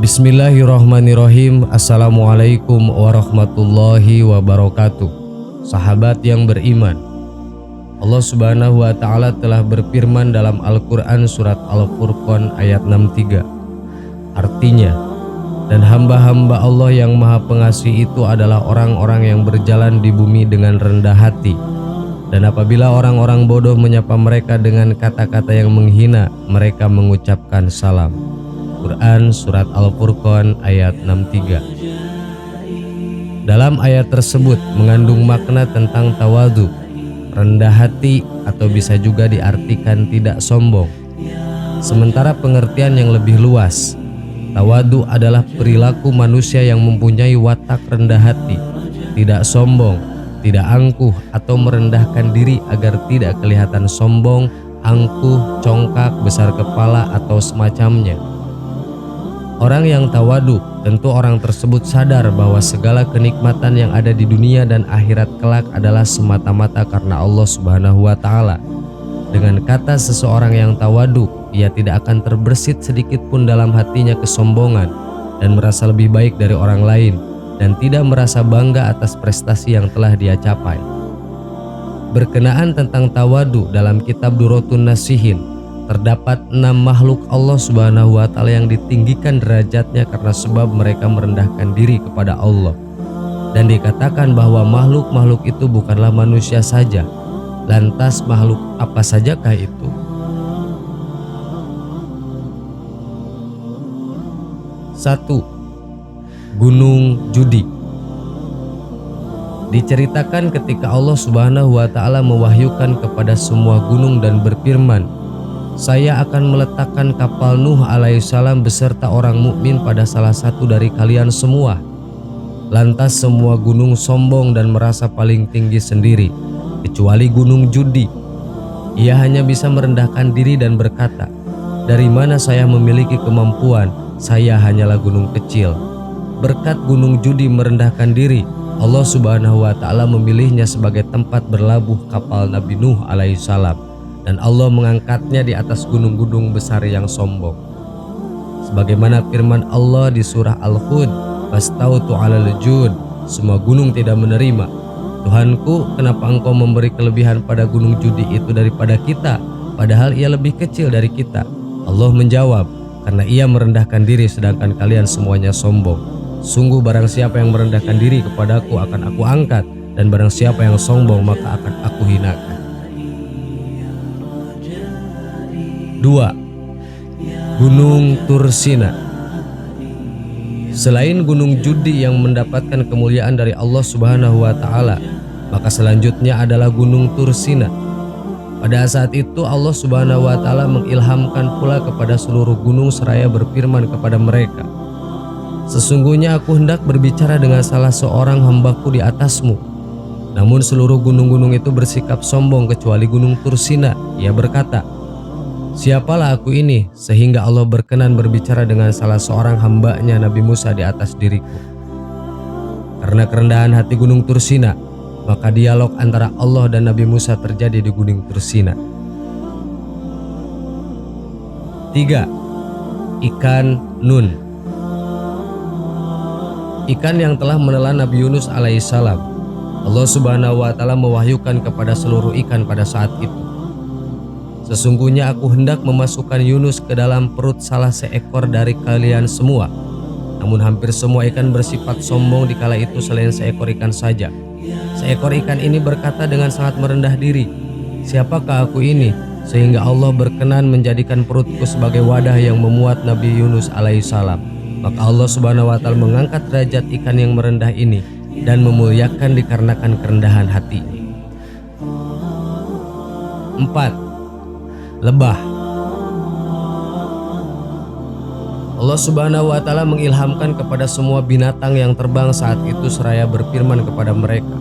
Bismillahirrahmanirrahim. Assalamualaikum warahmatullahi wabarakatuh. Sahabat yang beriman, Allah Subhanahu wa Ta'ala telah berfirman dalam Al-Quran surat Al-Furqan ayat 63. Artinya, dan hamba-hamba Allah yang maha pengasih itu adalah orang-orang yang berjalan di bumi dengan rendah hati. Dan apabila orang-orang bodoh menyapa mereka dengan kata-kata yang menghina, mereka mengucapkan salam. Quran surat Al-Furqan ayat 63. Dalam ayat tersebut mengandung makna tentang tawadu, rendah hati, atau bisa juga diartikan tidak sombong. Sementara pengertian yang lebih luas, tawadu adalah perilaku manusia yang mempunyai watak rendah hati, tidak sombong, tidak angkuh atau merendahkan diri agar tidak kelihatan sombong, angkuh, congkak, besar kepala atau semacamnya. Orang yang tawadu, tentu orang tersebut sadar bahwa segala kenikmatan yang ada di dunia dan akhirat kelak adalah semata-mata karena Allah Subhanahu wa Ta'ala. Dengan kata seseorang yang tawadu, ia tidak akan terbersit sedikit pun dalam hatinya kesombongan dan merasa lebih baik dari orang lain, dan tidak merasa bangga atas prestasi yang telah dia capai. Berkenaan tentang tawadu, dalam kitab Durratun Nasihin terdapat 6 makhluk Allah Subhanahu wa Ta'ala yang ditinggikan derajatnya karena sebab mereka merendahkan diri kepada Allah. Dan dikatakan bahwa makhluk-makhluk itu bukanlah manusia saja. Lantas makhluk apa sajakah itu? 1. Gunung Judi. Diceritakan ketika Allah Subhanahu wa Ta'ala mewahyukan kepada semua gunung dan berfirman, "Saya akan meletakkan kapal Nuh alaihissalam beserta orang mukmin pada salah satu dari kalian semua." Lantas semua gunung sombong dan merasa paling tinggi sendiri, kecuali gunung Judi. Ia hanya bisa merendahkan diri dan berkata, "Dari mana saya memiliki kemampuan? Saya hanyalah gunung kecil." Berkat gunung Judi merendahkan diri, Allah Subhanahu wa Ta'ala memilihnya sebagai tempat berlabuh kapal Nabi Nuh alaihissalam. Dan Allah mengangkatnya di atas gunung-gunung besar yang sombong. Sebagaimana firman Allah di surah Al-Hud, "Fastautu 'alal jud." Semua gunung tidak menerima. "Tuhanku, kenapa engkau memberi kelebihan pada gunung Judi itu daripada kita, padahal ia lebih kecil dari kita?" Allah menjawab, "Karena ia merendahkan diri sedangkan kalian semuanya sombong. Sungguh barang siapa yang merendahkan diri kepadaku akan aku angkat, dan barang siapa yang sombong maka akan aku hinakan." 2. Gunung Tursina. Selain gunung Judi yang mendapatkan kemuliaan dari Allah Subhanahu wa Ta'ala, maka selanjutnya adalah gunung Tursina. Pada saat itu Allah Subhanahu wa Ta'ala mengilhamkan pula kepada seluruh gunung seraya berfirman kepada mereka, "Sesungguhnya aku hendak berbicara dengan salah seorang hambaku di atasmu." Namun seluruh gunung-gunung itu bersikap sombong kecuali gunung Tursina. Ia berkata, "Siapalah aku ini sehingga Allah berkenan berbicara dengan salah seorang hambanya Nabi Musa di atas diriku?" Karena kerendahan hati gunung Tursina, maka dialog antara Allah dan Nabi Musa terjadi di gunung Tursina. 3. Ikan Nun. Ikan yang telah menelan Nabi Yunus alaihissalam. Allah Subhanahu wa Ta'ala mewahyukan kepada seluruh ikan pada saat itu, "Sesungguhnya aku hendak memasukkan Yunus ke dalam perut salah seekor dari kalian semua." Namun hampir semua ikan bersifat sombong dikala itu selain seekor ikan saja. Seekor ikan ini berkata dengan sangat merendah diri, "Siapakah aku ini sehingga Allah berkenan menjadikan perutku sebagai wadah yang memuat Nabi Yunus alaihissalam?" Maka Allah Subhanahu wa Ta'ala mengangkat derajat ikan yang merendah ini dan memuliakan dikarenakan kerendahan hati. 4. Lebah. Allah Subhanahu wa Ta'ala mengilhamkan kepada semua binatang yang terbang saat itu seraya berfirman kepada mereka,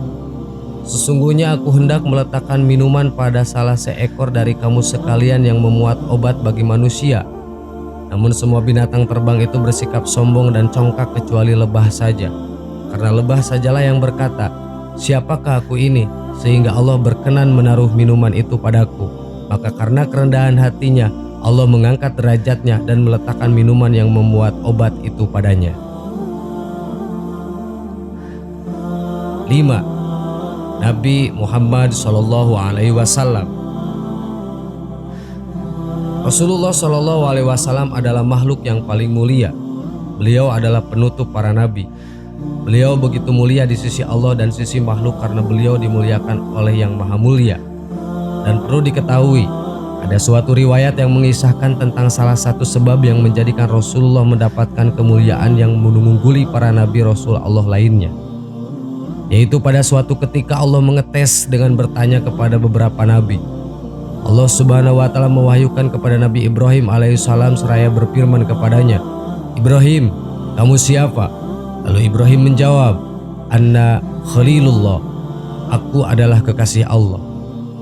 "Sesungguhnya aku hendak meletakkan minuman pada salah seekor dari kamu sekalian yang memuat obat bagi manusia." Namun semua binatang terbang itu bersikap sombong dan congkak kecuali lebah saja. Karena lebah sajalah yang berkata, "Siapakah aku ini sehingga Allah berkenan menaruh minuman itu padaku?" Maka karena kerendahan hatinya, Allah mengangkat derajatnya dan meletakkan minuman yang memuat obat itu padanya. 5. Nabi Muhammad SAW. Rasulullah SAW adalah makhluk yang paling mulia. Beliau adalah penutup para nabi. Beliau begitu mulia di sisi Allah dan sisi makhluk karena beliau dimuliakan oleh Yang Maha Mulia. Dan perlu diketahui, ada suatu riwayat yang mengisahkan tentang salah satu sebab yang menjadikan Rasulullah mendapatkan kemuliaan yang mengungguli para nabi Rasul Allah lainnya. Yaitu pada suatu ketika Allah mengetes dengan bertanya kepada beberapa nabi. Allah Subhanahu wa Ta'ala mewahyukan kepada Nabi Ibrahim alaihissalam seraya berfirman kepadanya, "Ibrahim, kamu siapa?" Lalu Ibrahim menjawab, "Anna Khalilullah, aku adalah kekasih Allah."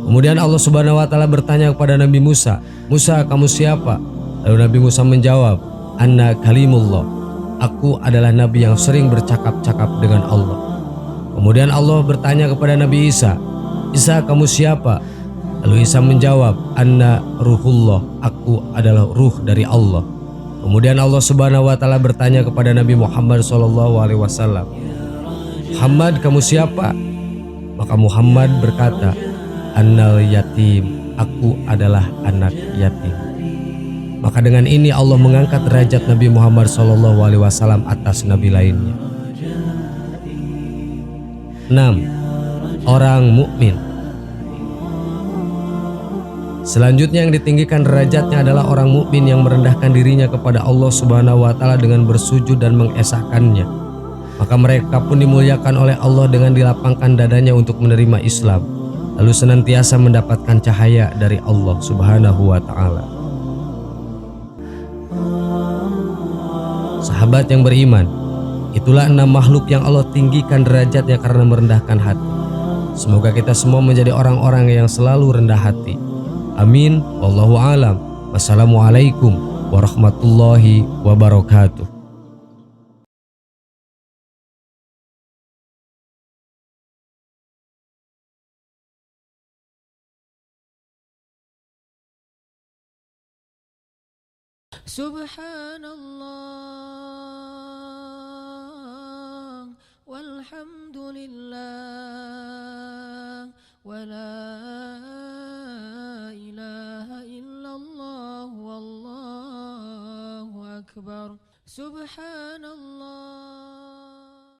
Kemudian Allah Subhanahu wa Ta'ala bertanya kepada Nabi Musa, "Musa, kamu siapa?" Lalu Nabi Musa menjawab, "Anna Kalimullah, aku adalah nabi yang sering bercakap-cakap dengan Allah." Kemudian Allah bertanya kepada Nabi Isa, "Isa, kamu siapa?" Lalu Isa menjawab, "Anna Ruhullah, aku adalah ruh dari Allah." Kemudian Allah Subhanahu wa Ta'ala bertanya kepada Nabi Muhammad SAW, "Muhammad, kamu siapa?" Maka Muhammad berkata, "Annal yatim, aku adalah anak yatim." Maka dengan ini Allah mengangkat derajat Nabi Muhammad SAW atas nabi lainnya. 6. Orang mukmin. Selanjutnya yang ditinggikan derajatnya adalah orang mukmin yang merendahkan dirinya kepada Allah Subhanahu wa Ta'ala dengan bersujud dan mengesahkannya. Maka mereka pun dimuliakan oleh Allah dengan dilapangkan dadanya untuk menerima Islam, lalu senantiasa mendapatkan cahaya dari Allah Subhanahu wa Ta'ala. Sahabat yang beriman, itulah 6 makhluk yang Allah tinggikan derajatnya karena merendahkan hati. Semoga kita semua menjadi orang-orang yang selalu rendah hati. Amin. Wallahu alam. Wassalamualaikum warahmatullahi wabarakatuh. Subhanallah walhamdulillah wala ilaha illallah wallahu akbar. Subhanallah